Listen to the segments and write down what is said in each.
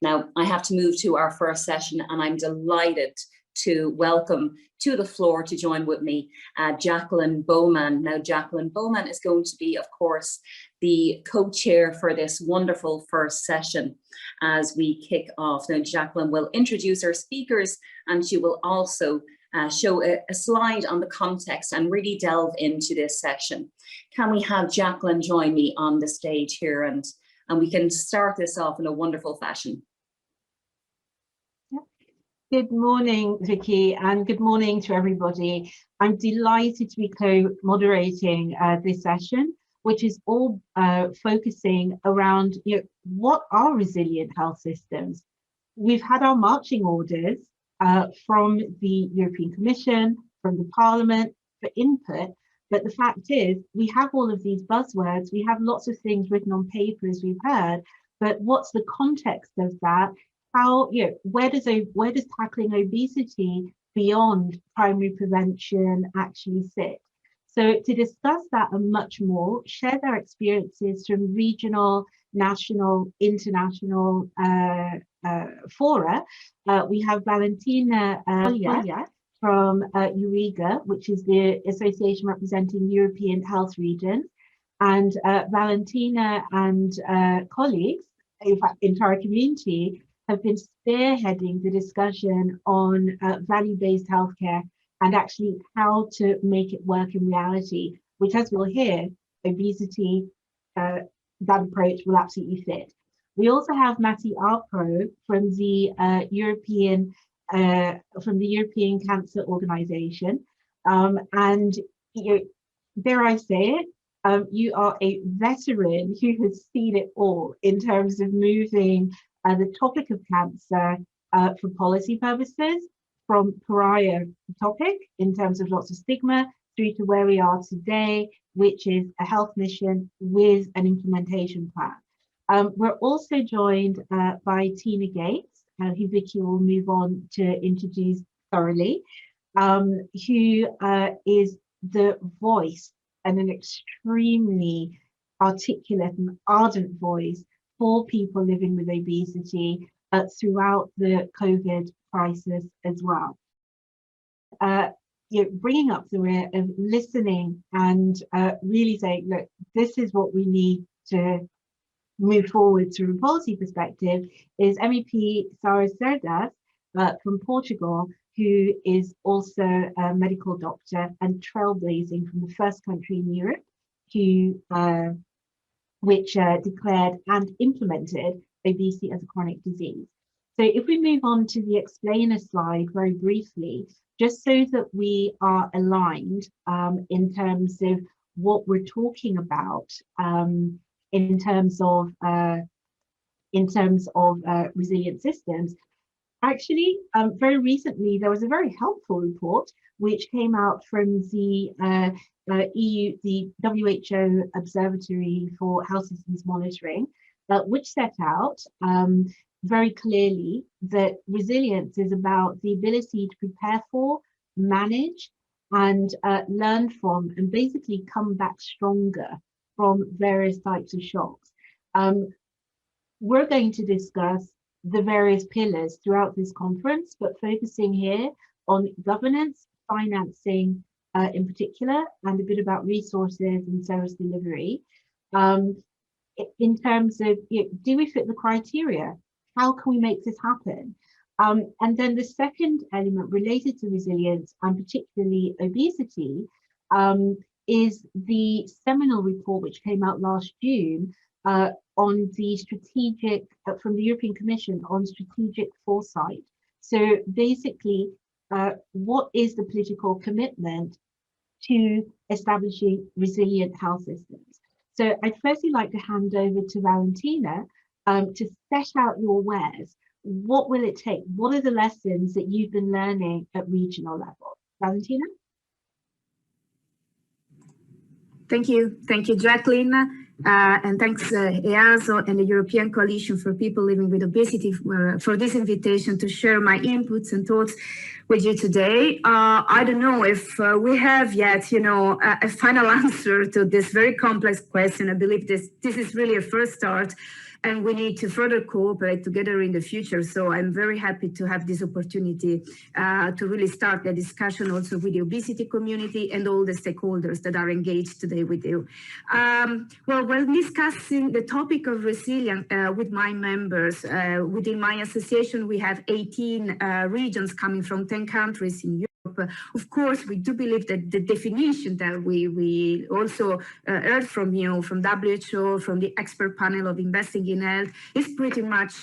Now, I have to move to our first session, and I'm delighted to welcome to the floor to join with me Jacqueline Bowman. Now, Jacqueline Bowman is going to be, of course, the co-chair for this wonderful first session as we kick off. Now, Jacqueline will introduce our speakers, and she will also show a slide on the context and really delve into this session. Can we have Jacqueline join me on the stage here, and we can start this off in a wonderful fashion. Good morning, Vicki, and good morning to everybody. I'm delighted to be co-moderating this session, which is all focusing around what are resilient health systems. We've had our marching orders from the European Commission, from the Parliament for input, but the fact is we have all of these buzzwords, we have lots of things written on paper as we've heard, but what's the context of that? How, where does tackling obesity beyond primary prevention actually sit? So to discuss that and much more, share their experiences from regional, national, international fora, we have Valentina from EUREGHA, which is the association representing European health regions, and Valentina and colleagues, in fact, entire community, have been spearheading the discussion on value-based healthcare and actually how to make it work in reality, which, as we'll hear, obesity, that approach will absolutely fit. We also have Matti Aapro from the European Cancer Organization, and dare I say it, you are a veteran who has seen it all in terms of moving the topic of cancer for policy purposes from pariah topic in terms of lots of stigma through to where we are today, which is a health mission with an implementation plan. We're also joined by Teena Gates, who Vicki will move on to introduce thoroughly, who is the voice and an extremely articulate and ardent voice for people living with obesity throughout the COVID crisis as well. Bringing up the rear of listening and really saying, look, this is what we need to move forward from a policy perspective, is MEP Sara Cerdas from Portugal, who is also a medical doctor and trailblazing from the first country in Europe which declared and implemented obesity as a chronic disease. So if we move on to the explainer slide very briefly, just so that we are aligned in terms of what we're talking about in terms of resilient systems. Actually, very recently, there was a very helpful report which came out from the the WHO Observatory for Health Systems Monitoring, which set out very clearly that resilience is about the ability to prepare for, manage, and learn from, and basically come back stronger from various types of shocks. We're going to discuss the various pillars throughout this conference, but focusing here on governance, financing in particular, and a bit about resources and service delivery. In terms of, do we fit the criteria? How can we make this happen? And then the second element related to resilience, and particularly obesity, is the seminal report which came out last June on the strategic, from the European Commission on strategic foresight. So basically, what is the political commitment to establishing resilient health systems? So I'd firstly like to hand over to Valentina to set out your wares. What will it take? What are the lessons that you've been learning at regional level? Valentina? Thank you, Jacqueline, and thanks EASO and the European Coalition for People Living with Obesity for this invitation to share my inputs and thoughts with you today. I don't know if we have yet, a final answer to this very complex question. I believe this is really a first start, and we need to further cooperate together in the future. So I'm very happy to have this opportunity to really start the discussion also with the obesity community and all the stakeholders that are engaged today with you. Well, when discussing the topic of resilience with my members, within my association, we have 18 regions coming from 10 countries in Europe. Of course, we do believe that the definition that we also heard from you, from WHO, from the expert panel of investing in health, is pretty much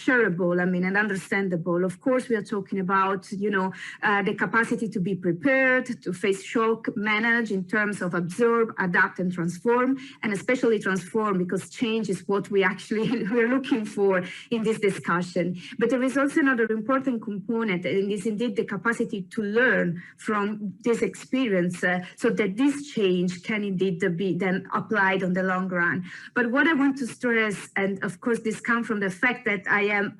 shareable, and understandable. Of course, we are talking about, the capacity to be prepared, to face shock, manage in terms of absorb, adapt, and transform, and especially transform, because change is what we're looking for in this discussion. But there is also another important component, and is indeed the capacity to learn from this experience so that this change can indeed be then applied on the long run. But what I want to stress, and of course this comes from the fact that I am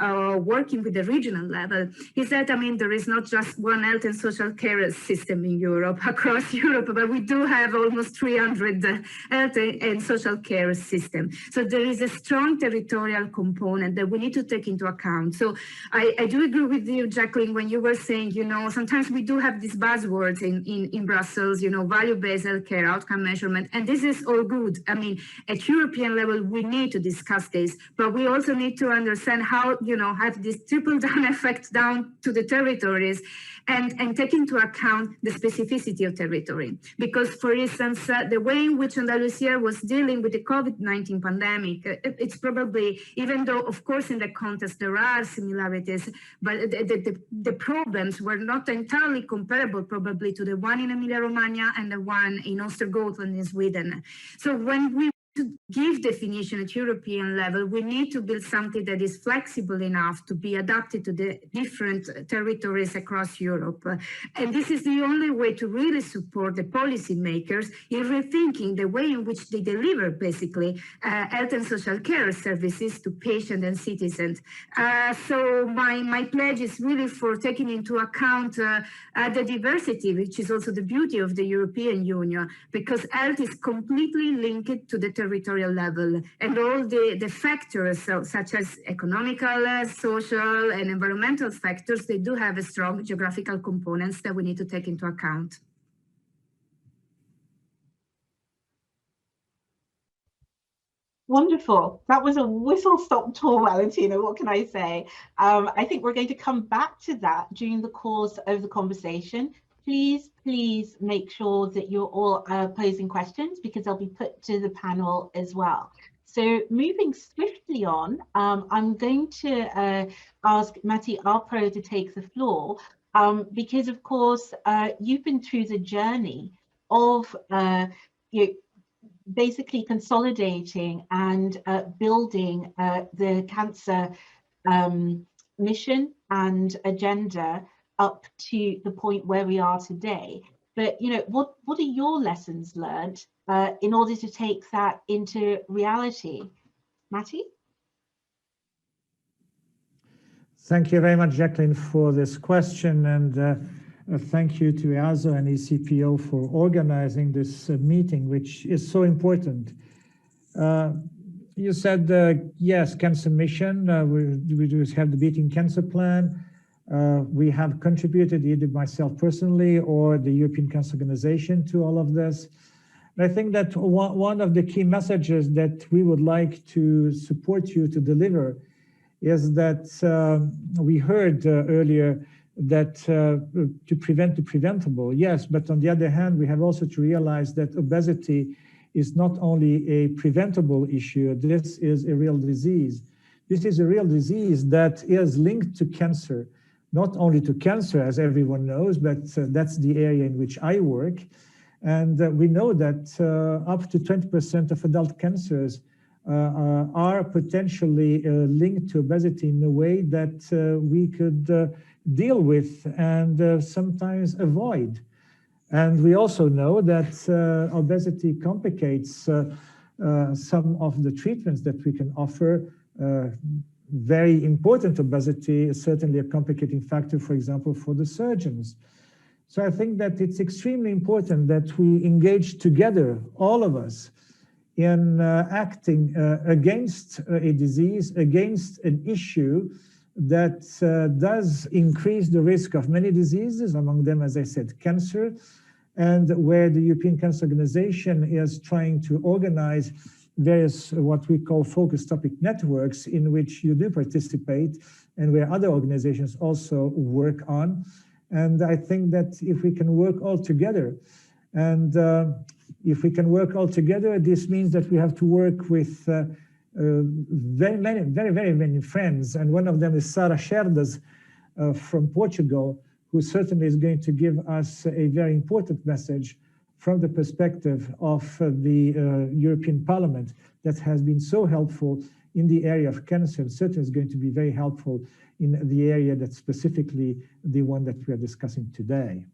working with the regional level, is that there is not just one health and social care system in Europe, across Europe, but we do have almost 300 health and social care systems. So there is a strong territorial component that we need to take into account. So I do agree with you, Jacqueline, when you were saying, sometimes we do have these buzzwords in Brussels, value-based healthcare, outcome measurement, and this is all good. At European level, we need to discuss this, but we also need to understand how, have this trickle-down effect down to the territories and take into account the specificity of territory. Because, for instance, the way in which Andalusia was dealing with the COVID-19 pandemic, it's probably, even though, of course, in the context there are similarities, but the problems were not entirely comparable probably to the one in Emilia-Romagna and the one in Östergötland in Sweden. So when we to give definition at European level, we need to build something that is flexible enough to be adapted to the different territories across Europe. And this is the only way to really support the policymakers in rethinking the way in which they deliver basically health and social care services to patients and citizens. So my pledge is really for taking into account the diversity, which is also the beauty of the European Union, because health is completely linked to the territorial level, and all the factors, such as economical, social, and environmental factors, they do have a strong geographical components that we need to take into account. Wonderful. That was a whistle-stop tour, Valentina. What can I say? I think we're going to come back to that during the course of the conversation. Please make sure that you're all posing questions, because they'll be put to the panel as well. So moving swiftly on, I'm going to ask Matti Aapro to take the floor, because of course you've been through the journey of basically consolidating and building the cancer mission and agenda up to the point where we are today. But what are your lessons learned in order to take that into reality? Matti? Thank you very much, Jacqueline, for this question, and thank you to EASO and ECPO for organizing this meeting, which is so important. You said, yes, cancer mission, we do have the Beating Cancer Plan. We have contributed, either myself personally or the European Cancer Organization, to all of this. And I think that one of the key messages that we would like to support you to deliver is that we heard earlier that to prevent the preventable, yes, but on the other hand, we have also to realize that obesity is not only a preventable issue, this is a real disease. This is a real disease that is linked to cancer. Not only to cancer, as everyone knows, but that's the area in which I work. And we know that up to 20% of adult cancers are potentially linked to obesity in a way that we could deal with and sometimes avoid. And we also know that obesity complicates some of the treatments that we can offer, very important obesity is certainly a complicating factor, for example, for the surgeons. So I think that it's extremely important that we engage together, all of us, in acting against a disease, against an issue that does increase the risk of many diseases, among them, as I said, cancer, and where the European Cancer Organization is trying to organize various what we call focus topic networks in which you do participate and where other organizations also work on. And I think that if we can work all together, and if we can work all together, this means that we have to work with very many friends. And one of them is Sara Cerdas from Portugal, who certainly is going to give us a very important message from the perspective of the European Parliament that has been so helpful in the area of cancer, and certainly is going to be very helpful in the area that's specifically the one that we are discussing today.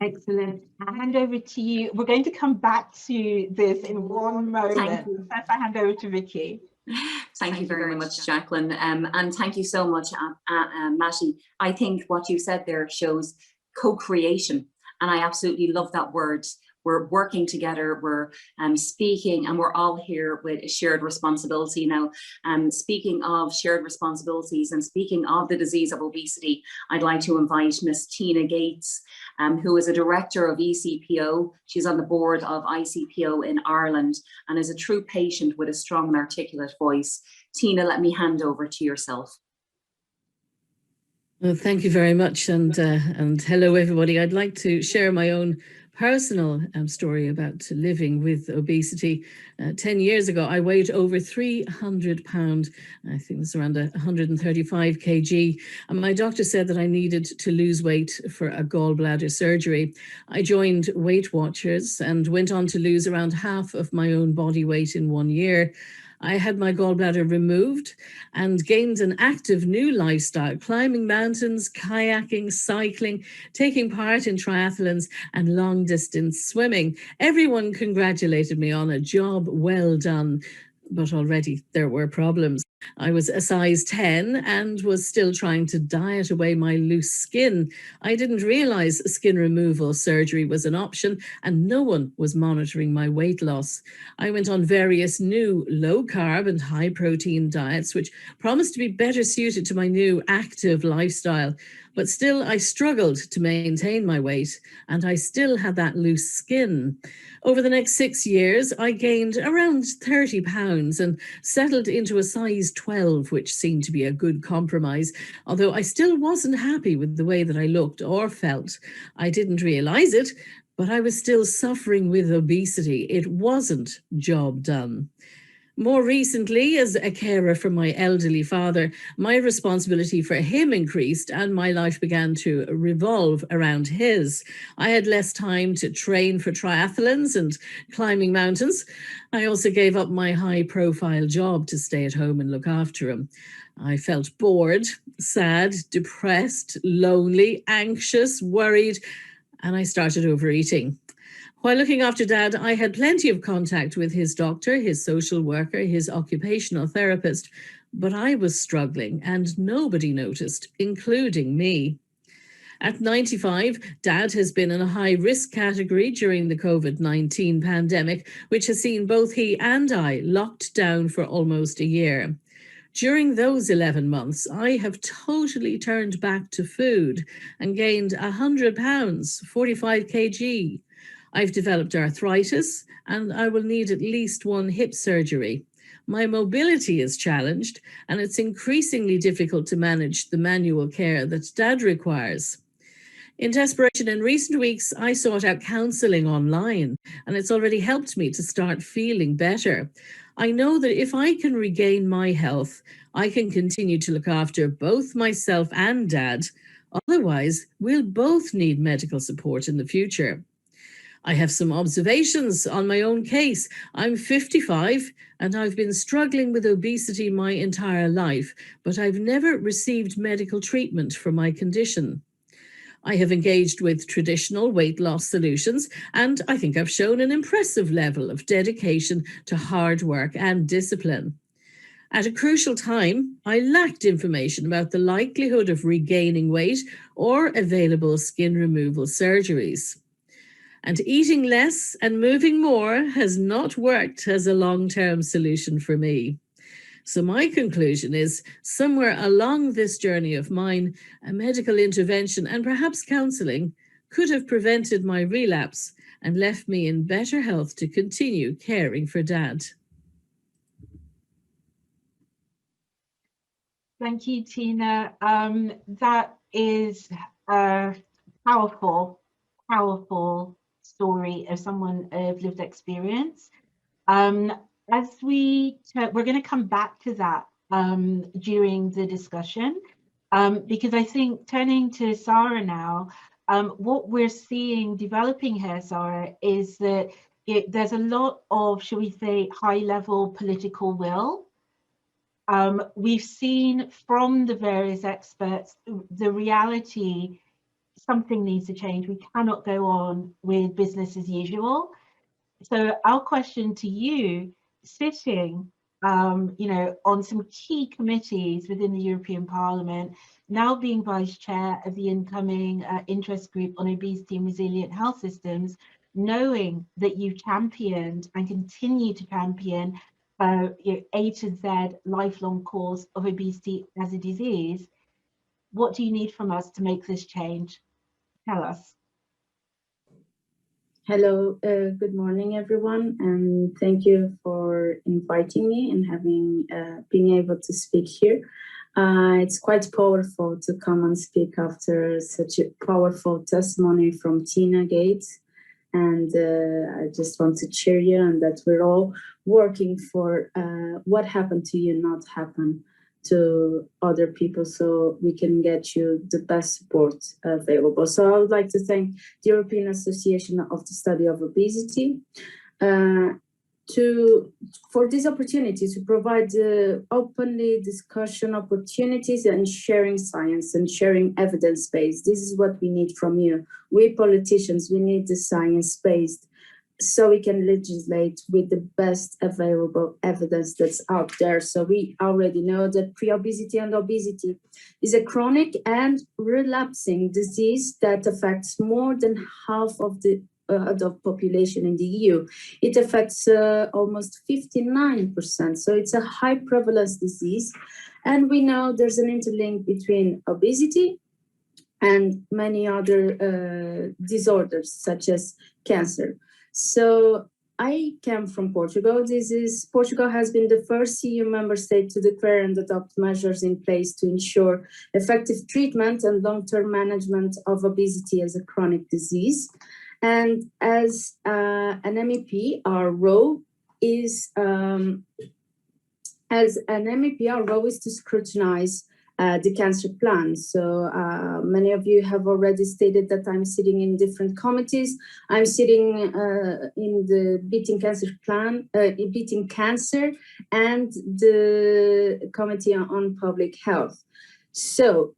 Excellent. I'll hand over to you. We're going to come back to this in one moment. First, I hand over to Vicki. Thank you very much, Jacqueline. And thank you so much, Matti. I think what you said there shows co-creation. And I absolutely love that word. We're working together, we're speaking, and we're all here with a shared responsibility. Now, speaking of shared responsibilities and speaking of the disease of obesity, I'd like to invite Miss Teena Gates, who is a director of ECPO. She's on the board of ICPO in Ireland and is a true patient with a strong and articulate voice. Teena, let me hand over to yourself. Well, thank you very much, and hello everybody. I'd like to share my own personal story about living with obesity. 10 years ago, I weighed over 300 pounds. I think it's around 135 kg. And my doctor said that I needed to lose weight for a gallbladder surgery. I joined Weight Watchers and went on to lose around half of my own body weight in 1 year. I had my gallbladder removed and gained an active new lifestyle, climbing mountains, kayaking, cycling, taking part in triathlons and long distance swimming. Everyone congratulated me on a job well done, but already there were problems. I was a size 10 and was still trying to diet away my loose skin. I didn't realize skin removal surgery was an option and no one was monitoring my weight loss. I went on various new low carb and high protein diets, which promised to be better suited to my new active lifestyle. But still, I struggled to maintain my weight and I still had that loose skin. Over the next 6 years, I gained around 30 pounds and settled into a size 12, which seemed to be a good compromise, although I still wasn't happy with the way that I looked or felt. I didn't realize it, but I was still suffering with obesity. It wasn't job done. More recently, as a carer for my elderly father, my responsibility for him increased and my life began to revolve around his. I had less time to train for triathlons and climbing mountains. I also gave up my high-profile job to stay at home and look after him. I felt bored, sad, depressed, lonely, anxious, worried, and I started overeating. While looking after Dad, I had plenty of contact with his doctor, his social worker, his occupational therapist, but I was struggling and nobody noticed, including me. At 95, Dad has been in a high-risk category during the COVID-19 pandemic, which has seen both he and I locked down for almost a year. During those 11 months, I have totally turned back to food and gained 100 pounds, 45 kg. I've developed arthritis and I will need at least 1 hip surgery. My mobility is challenged and it's increasingly difficult to manage the manual care that Dad requires. In desperation, in recent weeks, I sought out counselling online and it's already helped me to start feeling better. I know that if I can regain my health, I can continue to look after both myself and Dad. Otherwise, we'll both need medical support in the future. I have some observations on my own case. I'm 55 and I've been struggling with obesity my entire life, but I've never received medical treatment for my condition. I have engaged with traditional weight loss solutions, and I think I've shown an impressive level of dedication to hard work and discipline. At a crucial time, I lacked information about the likelihood of regaining weight or available skin removal surgeries. And eating less and moving more has not worked as a long-term solution for me. So my conclusion is, somewhere along this journey of mine, a medical intervention and perhaps counselling could have prevented my relapse and left me in better health to continue caring for Dad. Thank you, Teena. That is a powerful story of someone of lived experience. As we're going to come back to that during the discussion, because I think turning to Sara now, what we're seeing developing here, Sara, is that there's a lot of, shall we say, high-level political will. We've seen from the various experts the reality, something needs to change. We cannot go on with business as usual. So our question to you, sitting on some key committees within the European Parliament, now being vice chair of the incoming interest group on obesity and resilient health systems, knowing that you championed and continue to champion A to Z lifelong cause of obesity as a disease, what do you need from us to make this change? Tell us. Hello, good morning, everyone, and thank you for inviting me and having being able to speak here. It's quite powerful to come and speak after such a powerful testimony from Teena Gates, and I just want to cheer you and that we're all working for what happened to you not happen to other people, so we can get you the best support available. So I would like to thank the European Association of the Study of Obesity for this opportunity to provide openly discussion opportunities and sharing science and sharing evidence base. This is what we need from you. We politicians, we need the science-based, so we can legislate with the best available evidence that's out there. So we already know that pre-obesity and obesity is a chronic and relapsing disease that affects more than half of the adult population in the EU. It affects almost 59%. So it's a high prevalence disease. And we know there's an interlink between obesity and many other disorders, such as cancer. So I came from Portugal. Portugal has been the first EU member state to declare and adopt measures in place to ensure effective treatment and long-term management of obesity as a chronic disease. And as an MEP, our role is to scrutinize the cancer plan. So many of you have already stated that I'm sitting in different committees. I'm sitting in the Beating Cancer plan, Beating Cancer, and the Committee on Public Health. So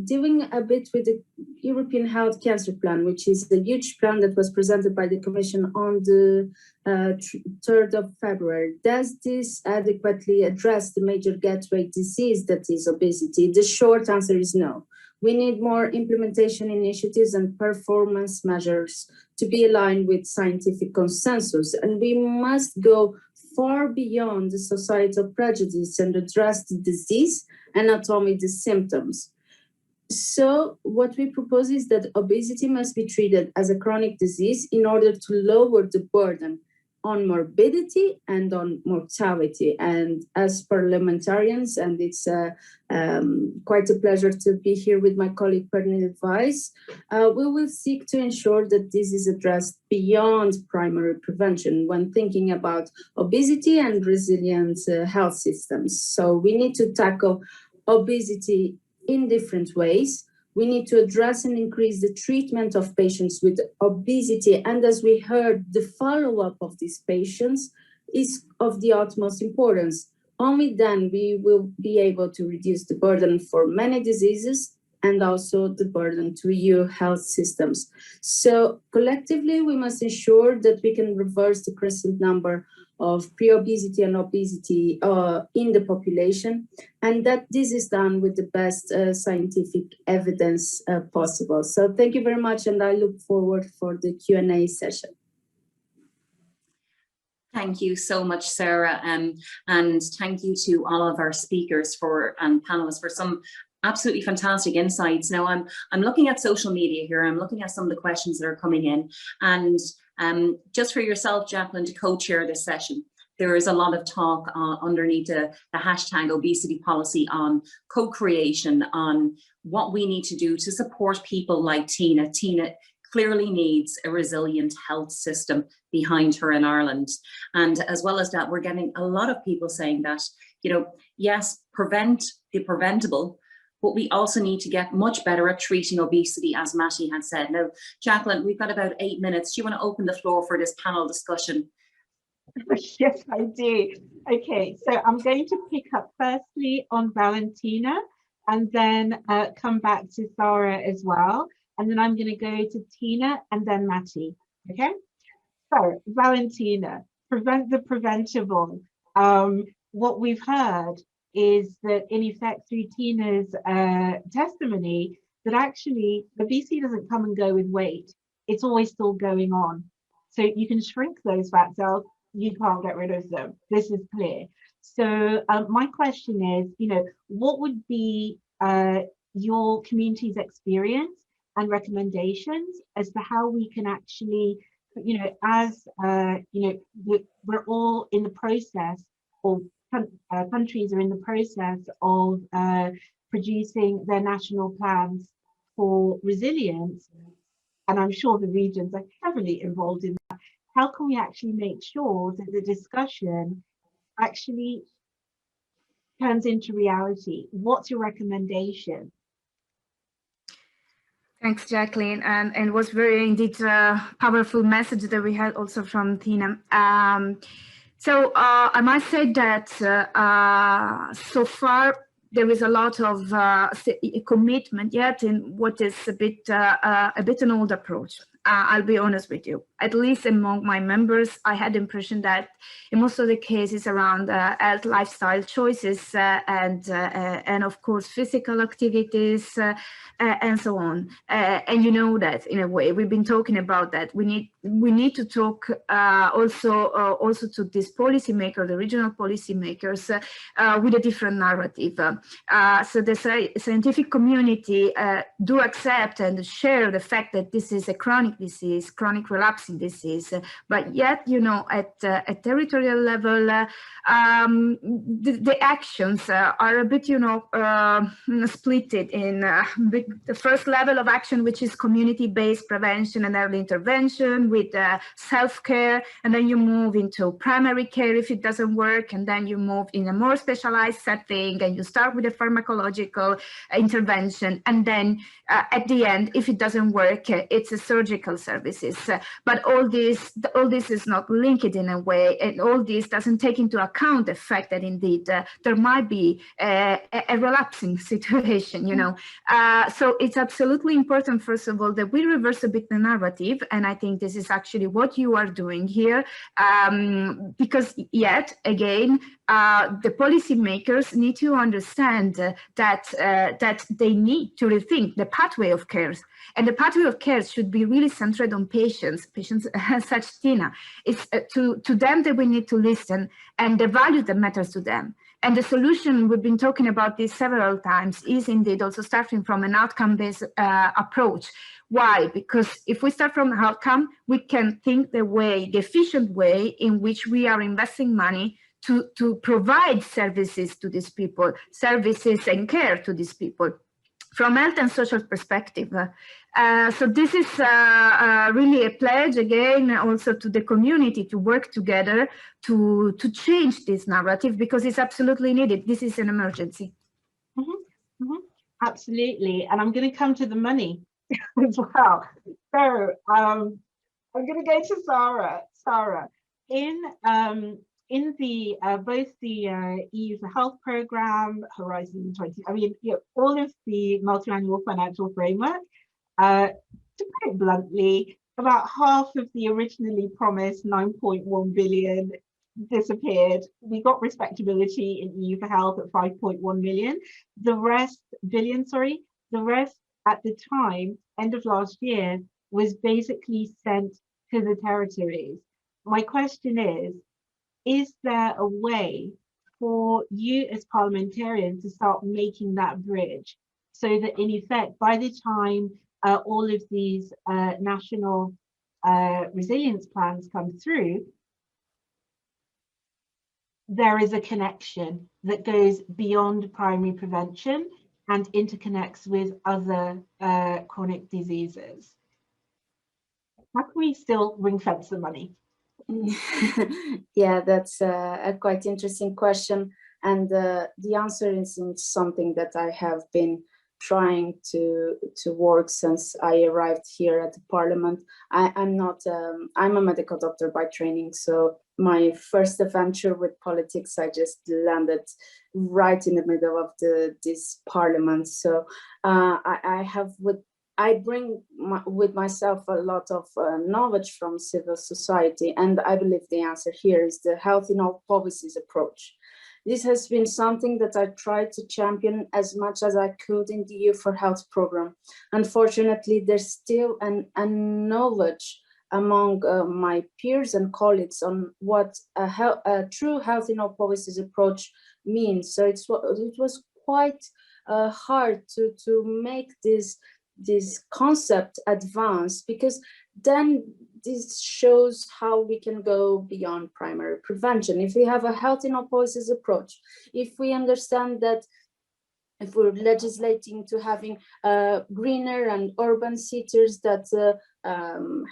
dealing a bit with the European Health Cancer Plan, which is the huge plan that was presented by the Commission on the 3rd of February. Does this adequately address the major gateway disease that is obesity? The short answer is no. We need more implementation initiatives and performance measures to be aligned with scientific consensus, and we must go far beyond the societal prejudice and address the disease and not only the symptoms. So what we propose is that obesity must be treated as a chronic disease in order to lower the burden on morbidity and on mortality. And as parliamentarians, and it's quite a pleasure to be here with my colleague Pernille Weiss, we will seek to ensure that this is addressed beyond primary prevention when thinking about obesity and resilient health systems. So we need to tackle obesity in different ways. We need to address and increase the treatment of patients with obesity. And as we heard, the follow-up of these patients is of the utmost importance. Only then we will be able to reduce the burden for many diseases and also the burden to EU health systems. So collectively, we must ensure that we can reverse the crescent number of pre-obesity and obesity in the population, and that this is done with the best scientific evidence possible. So thank you very much, and I look forward for the Q&A session. Thank you so much, Sara, and thank you to all of our speakers and panelists for some absolutely fantastic insights. Now, I'm looking at social media here. I'm looking at some of the questions that are coming in, and just for yourself, Jacqueline, to co-chair this session, there is a lot of talk underneath the hashtag obesity policy on co-creation, on what we need to do to support people like Teena. Teena clearly needs a resilient health system behind her in Ireland. And as well as that, we're getting a lot of people saying that, you know, yes, prevent the preventable, but we also need to get much better at treating obesity, as Matti had said. Now, Jacqueline, we've got about 8 minutes. Do you want to open the floor for this panel discussion? Yes, I do. Okay, so I'm going to pick up firstly on Valentina and then come back to Sara as well. And then I'm going to go to Teena and then Matti. Okay, so Valentina, prevent the preventable. What we've heard is that in effect through Teena's testimony, that actually obesity doesn't come and go with weight. It's always still going on. So you can shrink those fat cells, you can't get rid of them. This is clear. So my question is, you know, what would be your community's experience and recommendations as to how we can actually, you know, as you know, we're all in the process, or countries are in the process of producing their national plans for resilience, and I'm sure the regions are heavily involved in that. How can we actually make sure that the discussion actually turns into reality? What's your recommendation? Thanks, Jacqueline, and it was very indeed powerful message that we had also from Teena. So I must say that so far there is a lot of commitment yet in what is a bit an old approach. I'll be honest with you. At least among my members, I had the impression that in most of the cases around health, lifestyle choices, and of course physical activities, and so on. And you know that in a way we've been talking about that. We need to talk also to this policymaker, the regional policymakers, with a different narrative. So the scientific community do accept and share the fact that this is a chronic disease, chronic relapsing disease, but yet, you know, at a territorial level, the actions are a bit, you know, splitted in the first level of action, which is community-based prevention and early intervention with self-care, and then you move into primary care if it doesn't work, and then you move in a more specialized setting, and you start with a pharmacological intervention, and then at the end, if it doesn't work, it's a surgical services. But all this is not linked in a way, and all this doesn't take into account the fact that indeed there might be a relapsing situation, you know. So it's absolutely important, first of all, that we reverse a bit the narrative, and I think this is actually what you are doing here, because yet again, the policymakers need to understand that they need to rethink the pathway of care, and the pathway of care should be really centered on patients such Teena. It's to them that we need to listen, and the value that matters to them. And the solution, we've been talking about this several times, is indeed also starting from an outcome-based approach. Why? Because if we start from outcome, we can think the efficient way in which we are investing money to provide services to these people, services and care to these people, from health and social perspective. So this is really a pledge, again, also to the community to work together to change this narrative, because it's absolutely needed. This is an emergency. Mm-hmm. Mm-hmm. Absolutely. And I'm going to come to the money as well. So I'm going to go to Sara. Sara, in in the both the EU for Health program, Horizon 20, I mean, all of the multi-annual financial framework, to put it bluntly, about half of the originally promised 9.1 billion disappeared. We got respectability in EU for Health at 5.1 million. The rest at the time, end of last year, was basically sent to the territories. My question is there a way for you as parliamentarians to start making that bridge so that in effect, by the time all of these national resilience plans come through, there is a connection that goes beyond primary prevention and interconnects with other chronic diseases? How can we still ring fence the money? Yeah, that's a quite interesting question. And the answer is something that I have been trying to work since I arrived here at the Parliament. I'm a medical doctor by training, so my first adventure with politics, I just landed right in the middle of this Parliament. So I bring with myself a lot of knowledge from civil society, and I believe the answer here is the health in all policies approach. This has been something that I tried to champion as much as I could in the EU for Health program. Unfortunately, there's still a knowledge among my peers and colleagues on what a true health in all policies approach means. So it was quite hard to make this concept advance, because then this shows how we can go beyond primary prevention. If we have a health in all policies approach, if we understand that if we're legislating to having greener and urban cities that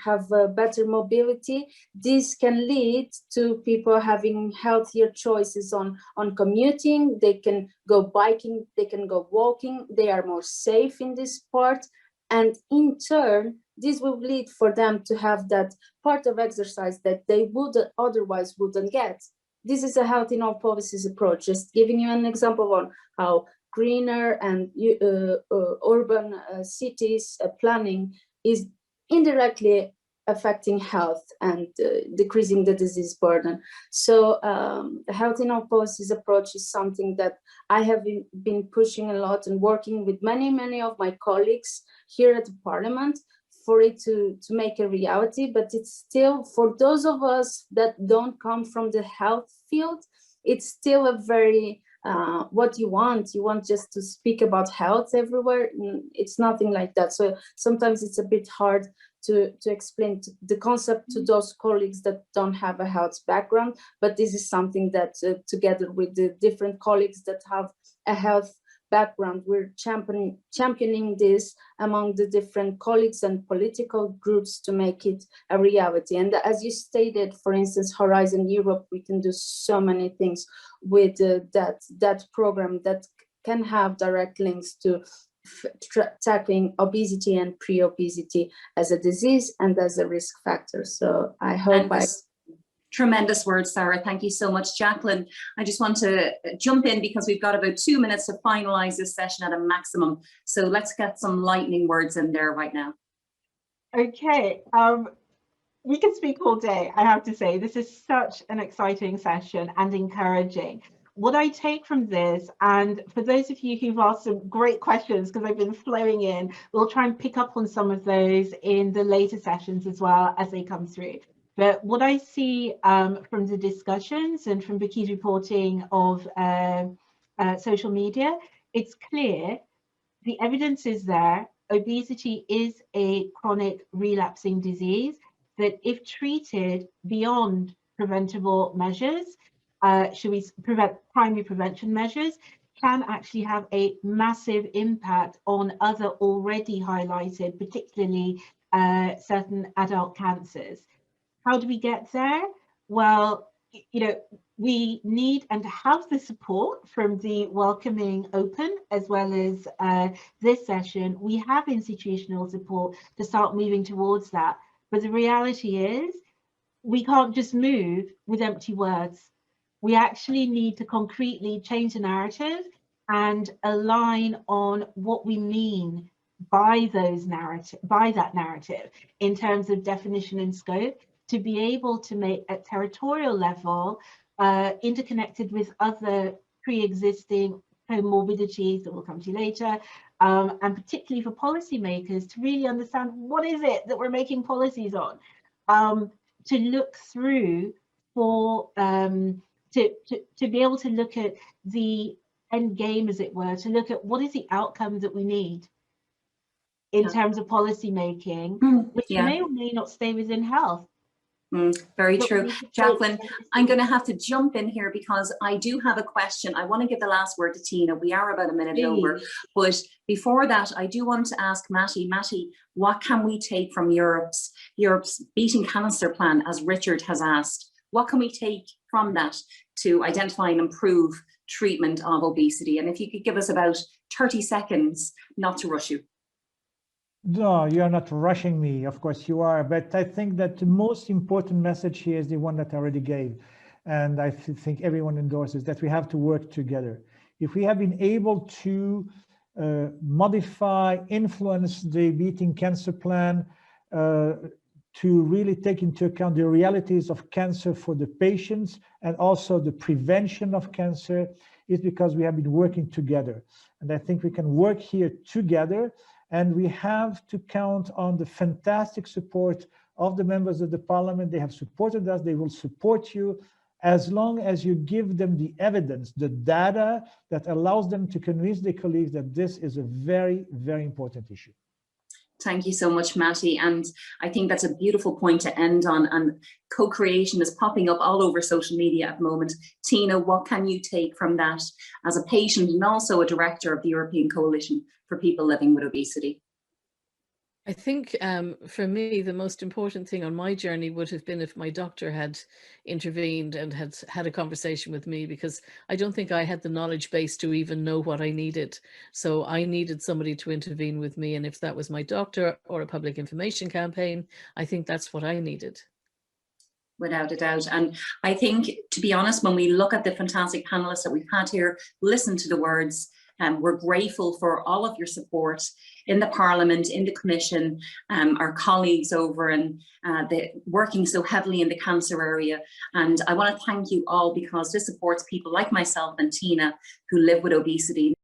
have better mobility, this can lead to people having healthier choices on commuting. They can go biking, they can go walking, they are more safe in this part. And in turn, this will lead for them to have that part of exercise that they would otherwise wouldn't get. This is a health in all policies approach, just giving you an example on how greener and urban cities planning is indirectly affecting health and decreasing the disease burden. So the health in all policies approach is something that I have been pushing a lot and working with many of my colleagues here at the Parliament for it to make a reality. But it's still, for those of us that don't come from the health field, it's still a very what you want just to speak about health everywhere. It's nothing like that. So sometimes it's a bit hard to explain the concept to those colleagues that don't have a health background. But this is something that together with the different colleagues that have a health background, we're championing this among the different colleagues and political groups to make it a reality. And as you stated, for instance, Horizon Europe, we can do so many things with that program that can have direct links to tackling obesity and pre-obesity as a disease and as a risk factor. So I hope Tremendous words, Sara. Thank you so much. Jacqueline, I just want to jump in because we've got about 2 minutes to finalize this session at a maximum. So let's get some lightning words in there right now. Okay. We can speak all day, I have to say. This is such an exciting session and encouraging. What I take from this, and for those of you who've asked some great questions, because they've been flowing in, we'll try and pick up on some of those in the later sessions as well as they come through. But what I see from the discussions and from Vicki's reporting of social media, it's clear the evidence is there. Obesity is a chronic relapsing disease that if treated beyond preventable measures, primary prevention measures, can actually have a massive impact on other already highlighted, particularly certain adult cancers. How do we get there? Well, we need and have the support from the Welcoming Open as well as this session. We have institutional support to start moving towards that. But the reality is we can't just move with empty words. We actually need to concretely change the narrative and align on what we mean by that narrative in terms of definition and scope, to be able to make at territorial level interconnected with other pre-existing comorbidities that we'll come to later, and particularly for policymakers to really understand what is it that we're making policies on, to look through for to be able to look at the end game, as it were, to look at what is the outcome that we need in terms of policy making, which may or may not stay within health. Very true. Jacqueline, I'm going to have to jump in here because I do have a question. I want to give the last word to Teena. We are about a minute over. But before that, I do want to ask Matti. Matti, what can we take from Europe's Beating Cancer plan, as Richard has asked? What can we take from that to identify and improve treatment of obesity? And if you could give us about 30 seconds, not to rush you. No, you're not rushing me. Of course you are. But I think that the most important message here is the one that I already gave. And I think everyone endorses that we have to work together. If we have been able to modify, influence the Beating Cancer plan, to really take into account the realities of cancer for the patients and also the prevention of cancer, is because we have been working together. And I think we can work here together, and we have to count on the fantastic support of the members of the parliament. They have supported us, they will support you as long as you give them the evidence, the data that allows them to convince their colleagues that this is a very, very important issue. Thank you so much, Matti. And I think that's a beautiful point to end on. And co-creation is popping up all over social media at the moment. Teena, what can you take from that as a patient and also a director of the European Coalition for People Living with Obesity? I think for me, the most important thing on my journey would have been if my doctor had intervened and had a conversation with me, because I don't think I had the knowledge base to even know what I needed. So I needed somebody to intervene with me. And if that was my doctor or a public information campaign, I think that's what I needed. Without a doubt. And I think, to be honest, when we look at the fantastic panelists that we've had here, listen to the words. We're grateful for all of your support in the Parliament, in the Commission, our colleagues over and working so heavily in the cancer area. And I want to thank you all, because this supports people like myself and Teena who live with obesity.